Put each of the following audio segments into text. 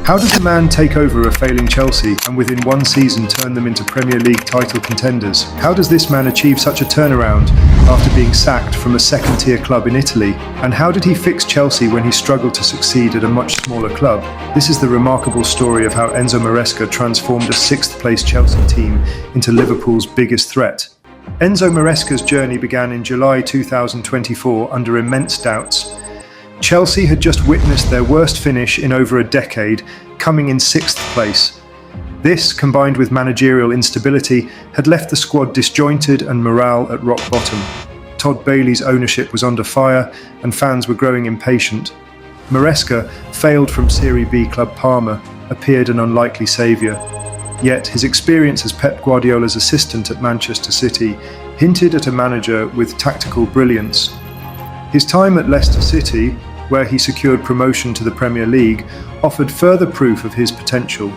How does a man take over a failing Chelsea and within one season turn them into Premier League title contenders? How does this man achieve such a turnaround after being sacked from a second-tier club in Italy? And how did he fix Chelsea when he struggled to succeed at a much smaller club? This is the remarkable story of how Enzo Maresca transformed a sixth-place Chelsea team into Liverpool's biggest threat. Enzo Maresca's journey began in July 2024 under immense doubts. Chelsea had just witnessed their worst finish in over a decade, coming in sixth place. This, combined with managerial instability, had left the squad disjointed and morale at rock bottom. Todd Bailey's ownership was under fire and fans were growing impatient. Maresca, failed from Serie B club Parma, appeared an unlikely saviour. Yet his experience as Pep Guardiola's assistant at Manchester City hinted at a manager with tactical brilliance. His time at Leicester City, where he secured promotion to the Premier League, offered further proof of his potential.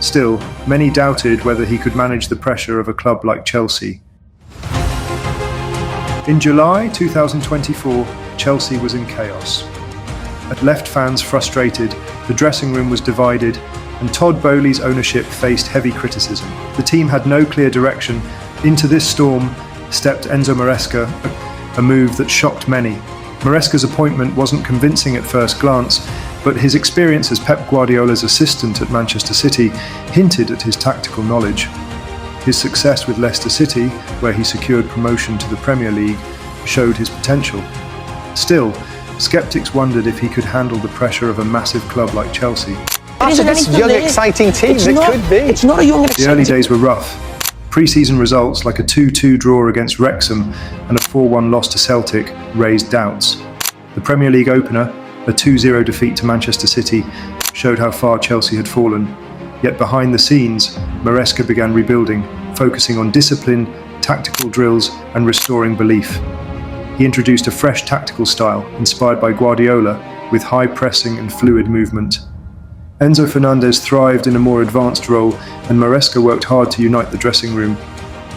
Still, many doubted whether he could manage the pressure of a club like Chelsea. In July 2024, Chelsea was in chaos. Left fans frustrated, the dressing room was divided, and Todd Boehly's ownership faced heavy criticism. The team had no clear direction. Into this storm stepped Enzo Maresca, a move that shocked many. Maresca's appointment wasn't convincing at first glance, but his experience as Pep Guardiola's assistant at Manchester City hinted at his tactical knowledge. His success with Leicester City, where he secured promotion to the Premier League, showed his potential. Still, skeptics wondered if he could handle the pressure of a massive club like Chelsea. It's this young, exciting team could be. It's not a young and exciting. The early days were rough. Pre-season results like a 2-2 draw against Wrexham and a 4-1 loss to Celtic raised doubts. The Premier League opener, a 2-0 defeat to Manchester City, showed how far Chelsea had fallen. Yet behind the scenes, Maresca began rebuilding, focusing on discipline, tactical drills and restoring belief. He introduced a fresh tactical style inspired by Guardiola with high pressing and fluid movement. Enzo Fernandez thrived in a more advanced role, and Maresca worked hard to unite the dressing room.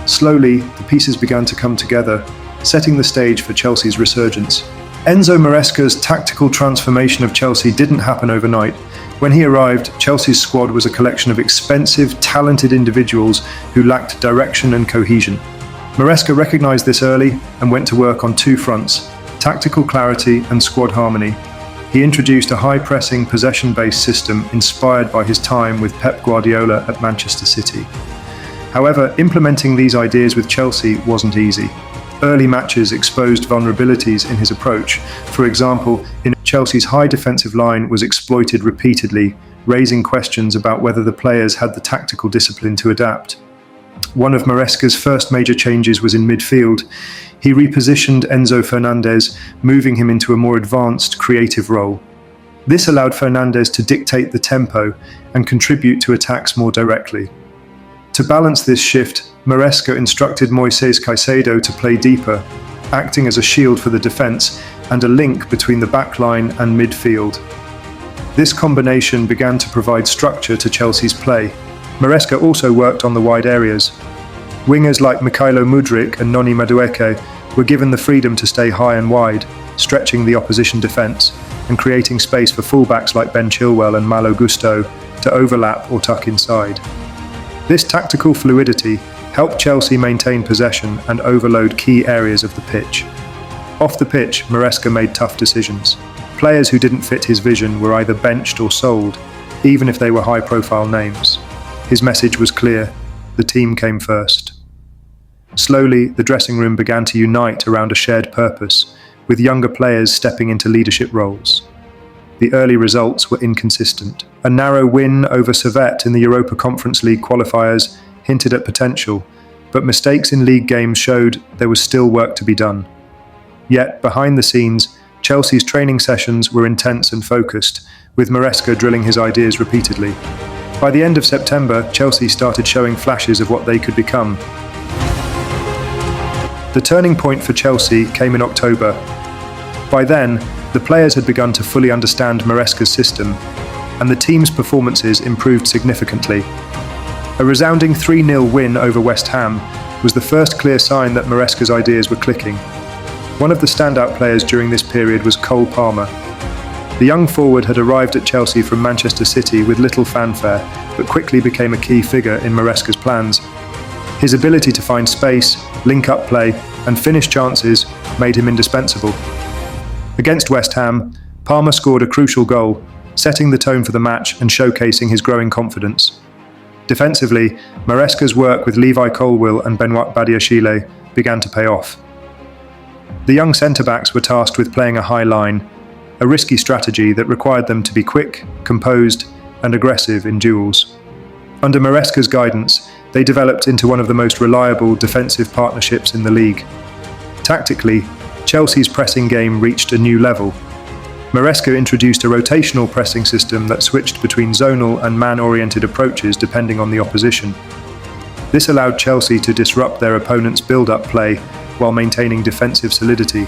Slowly, the pieces began to come together, setting the stage for Chelsea's resurgence. Enzo Maresca's tactical transformation of Chelsea didn't happen overnight. When he arrived, Chelsea's squad was a collection of expensive, talented individuals who lacked direction and cohesion. Maresca recognized this early and went to work on two fronts: tactical clarity and squad harmony. He introduced a high-pressing, possession-based system inspired by his time with Pep Guardiola at Manchester City. However, implementing these ideas with Chelsea wasn't easy. Early matches exposed vulnerabilities in his approach. For example, Chelsea's high defensive line was exploited repeatedly, raising questions about whether the players had the tactical discipline to adapt. One of Maresca's first major changes was in midfield. He repositioned Enzo Fernandez, moving him into a more advanced, creative role. This allowed Fernandez to dictate the tempo and contribute to attacks more directly. To balance this shift, Maresca instructed Moises Caicedo to play deeper, acting as a shield for the defence and a link between the back line and midfield. This combination began to provide structure to Chelsea's play. Maresca also worked on the wide areas. Wingers like Mykhailo Mudryk and Noni Madueke were given the freedom to stay high and wide, stretching the opposition defence and creating space for fullbacks like Ben Chilwell and Malo Gusto to overlap or tuck inside. This tactical fluidity helped Chelsea maintain possession and overload key areas of the pitch. Off the pitch, Maresca made tough decisions. Players who didn't fit his vision were either benched or sold, even if they were high-profile names. His message was clear: the team came first. Slowly, the dressing room began to unite around a shared purpose, with younger players stepping into leadership roles. The early results were inconsistent. A narrow win over Servette in the Europa Conference League qualifiers hinted at potential, but mistakes in league games showed there was still work to be done. Yet, behind the scenes, Chelsea's training sessions were intense and focused, with Maresca drilling his ideas repeatedly. By the end of September, Chelsea started showing flashes of what they could become. The turning point for Chelsea came in October. By then, the players had begun to fully understand Maresca's system, and the team's performances improved significantly. A resounding 3-0 win over West Ham was the first clear sign that Maresca's ideas were clicking. One of the standout players during this period was Cole Palmer. The young forward had arrived at Chelsea from Manchester City with little fanfare, but quickly became a key figure in Maresca's plans. His ability to find space, link up play, and finish chances made him indispensable. Against West Ham, Palmer scored a crucial goal, setting the tone for the match and showcasing his growing confidence. Defensively, Maresca's work with Levi Colwill and Benoit Badiashile began to pay off. The young centre-backs were tasked with playing a high line, a risky strategy that required them to be quick, composed, and aggressive in duels. Under Maresca's guidance, they developed into one of the most reliable defensive partnerships in the league. Tactically, Chelsea's pressing game reached a new level. Maresca introduced a rotational pressing system that switched between zonal and man-oriented approaches depending on the opposition. This allowed Chelsea to disrupt their opponent's build-up play while maintaining defensive solidity.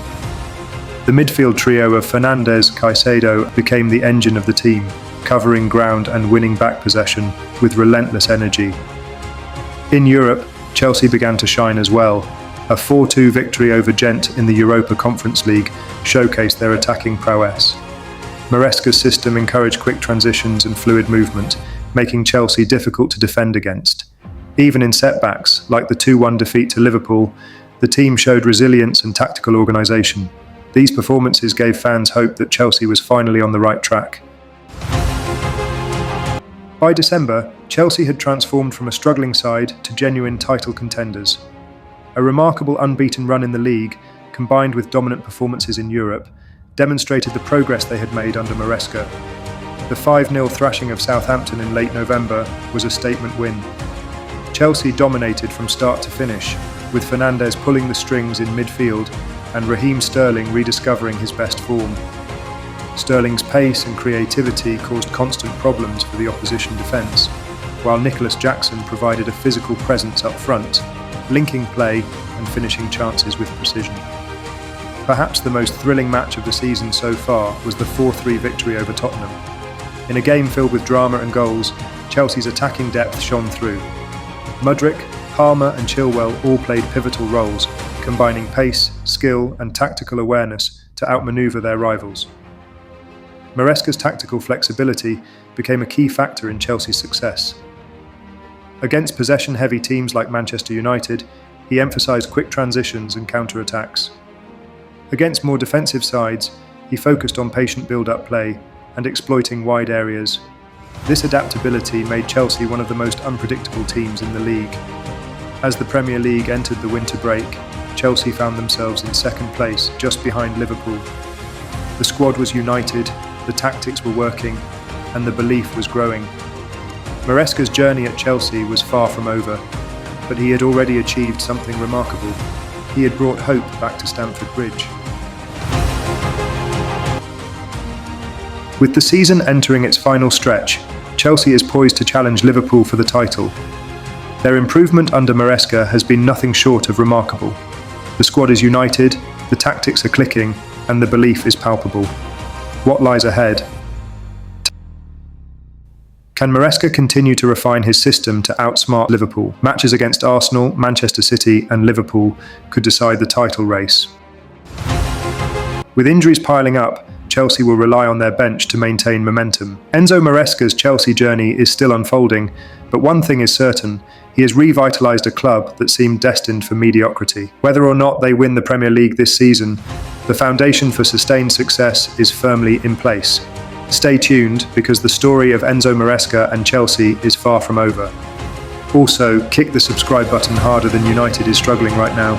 The midfield trio of Fernandes, Caicedo became the engine of the team, covering ground and winning back possession with relentless energy. In Europe, Chelsea began to shine as well. A 4-2 victory over Gent in the Europa Conference League showcased their attacking prowess. Maresca's system encouraged quick transitions and fluid movement, making Chelsea difficult to defend against. Even in setbacks, like the 2-1 defeat to Liverpool, the team showed resilience and tactical organisation. These performances gave fans hope that Chelsea was finally on the right track. By December, Chelsea had transformed from a struggling side to genuine title contenders. A remarkable unbeaten run in the league, combined with dominant performances in Europe, demonstrated the progress they had made under Maresca. The 5-0 thrashing of Southampton in late November was a statement win. Chelsea dominated from start to finish, with Fernandes pulling the strings in midfield and Raheem Sterling rediscovering his best form. Sterling's pace and creativity caused constant problems for the opposition defence, while Nicholas Jackson provided a physical presence up front, linking play and finishing chances with precision. Perhaps the most thrilling match of the season so far was the 4-3 victory over Tottenham. In a game filled with drama and goals, Chelsea's attacking depth shone through. Mudryk, Palmer and Chilwell all played pivotal roles, combining pace, skill and tactical awareness to outmaneuver their rivals. Maresca's tactical flexibility became a key factor in Chelsea's success. Against possession-heavy teams like Manchester United, he emphasised quick transitions and counter-attacks. Against more defensive sides, he focused on patient build-up play and exploiting wide areas. This adaptability made Chelsea one of the most unpredictable teams in the league. As the Premier League entered the winter break, Chelsea found themselves in second place, just behind Liverpool. The squad was united, the tactics were working, and the belief was growing. Maresca's journey at Chelsea was far from over, but he had already achieved something remarkable. He had brought hope back to Stamford Bridge. With the season entering its final stretch, Chelsea is poised to challenge Liverpool for the title. Their improvement under Maresca has been nothing short of remarkable. The squad is united, the tactics are clicking, and the belief is palpable. What lies ahead? Can Maresca continue to refine his system to outsmart Liverpool? Matches against Arsenal, Manchester City and Liverpool could decide the title race. With injuries piling up, Chelsea will rely on their bench to maintain momentum. Enzo Maresca's Chelsea journey is still unfolding, but one thing is certain: he has revitalised a club that seemed destined for mediocrity. Whether or not they win the Premier League this season, the foundation for sustained success is firmly in place. Stay tuned, because the story of Enzo Maresca and Chelsea is far from over. Also, kick the subscribe button harder than United is struggling right now.